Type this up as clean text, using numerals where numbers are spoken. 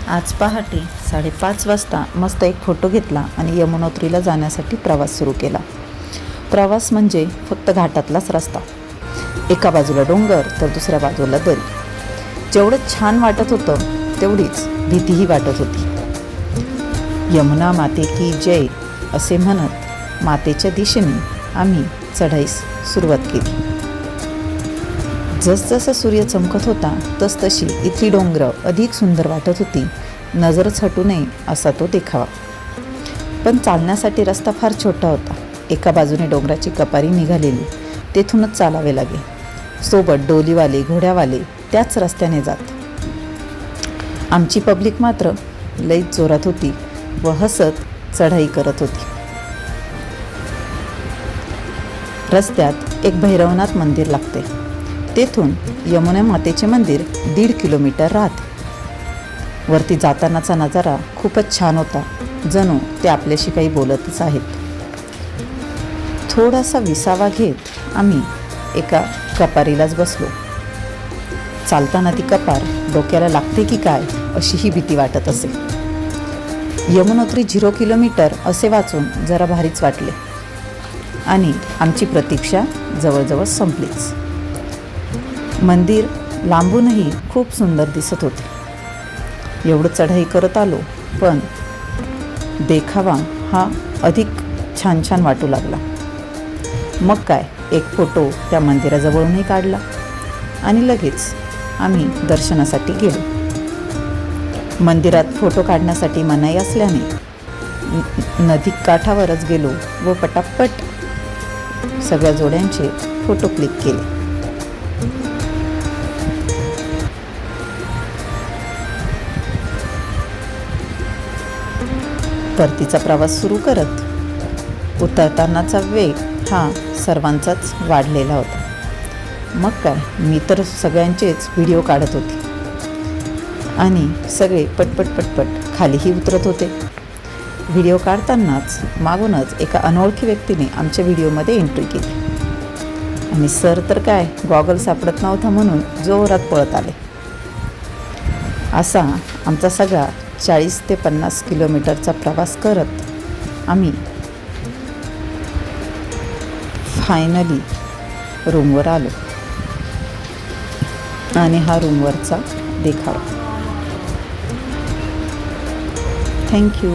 आज पहाटे 5:30 वाजता मस्त एक फोटो घेतला आणि यमुनोत्रीला जाण्यासाठी प्रवास सुरू केला. प्रवास म्हणजे फक्त घाटातलाच रस्ता. एका बाजूला डोंगर तर दुसऱ्या बाजूला दरी. जेवढं छान वाटत होतं तेवढीच भीतीही वाटत होती. यमुना माते की जय असे म्हणत मातेच्या दिशेने आम्ही चढाईस सुरुवात केली. जसजसा सूर्य चमकत होता तसतशी इथली डोंगरं अधिक सुंदर वाटत होती. नजरच हटू नये असा तो देखावा. पण चालण्यासाठी रस्ता फार छोटा होता. एका बाजूने डोंगराची कपारी निघालेली, तेथूनच चालावे लागे. सोबत डोलीवाले घोड्यावाले त्याच रस्त्याने जात. आमची पब्लिक मात्र लईच जोरात होती व हसत चढाई करत होती. रस्त्यात एक भैरवनाथ मंदिर लागते. तेथून यमुना मातेचे मंदिर 1.5 किलोमीटर राहते. वरती जातानाचा नजारा खूपच छान होता. जणू ते आपल्याशी काही बोलतच आहेत. थोडासा विसावा घेत आम्ही एका कपारीलाच बसलो. चालताना ती कपार डोक्याला लागते की काय अशीही भीती वाटत असे. यमुनोत्री 0 किलोमीटर असे वाचून जरा भारीच वाटले आणि आमची प्रतीक्षा जवळजवळ संपलीच. मंदिर लांबूनही खूप सुंदर दिसत होते. एवढं चढाई करत आलो पण देखावा हा अधिक छान छान वाटू लागला. मग काय, एक फोटो त्या मंदिराजवळूनही काढला आणि लगेच आम्ही दर्शनासाठी गेलो. मंदिरात फोटो काढण्यासाठी मनाई असल्याने नदी काठावरच गेलो व पटापट सगळ्या जोड्यांचे फोटो क्लिक केले. परतीचा प्रवास सुरू करत उतरतानाचा वेग हा सर्वांचाच वाढलेला होता. मग काय, मी तर सगळ्यांचेच व्हिडिओ काढत होते आणि सगळे पटपट खालीही उतरत होते. व्हिडिओ काढतानाच मागूनच एका अनोळखी व्यक्तीने आमच्या व्हिडिओमध्ये एंट्री केली आणि सर तर काय, गॉगल सापडत नव्हता म्हणून जोरात पळत आले. असा आमचा सगळा 40 ते 50 किलोमीटरचा प्रवास करत आम्ही फायनली रूमवर आलो आणि हा रूमवरचा देखावा. थँक्यू.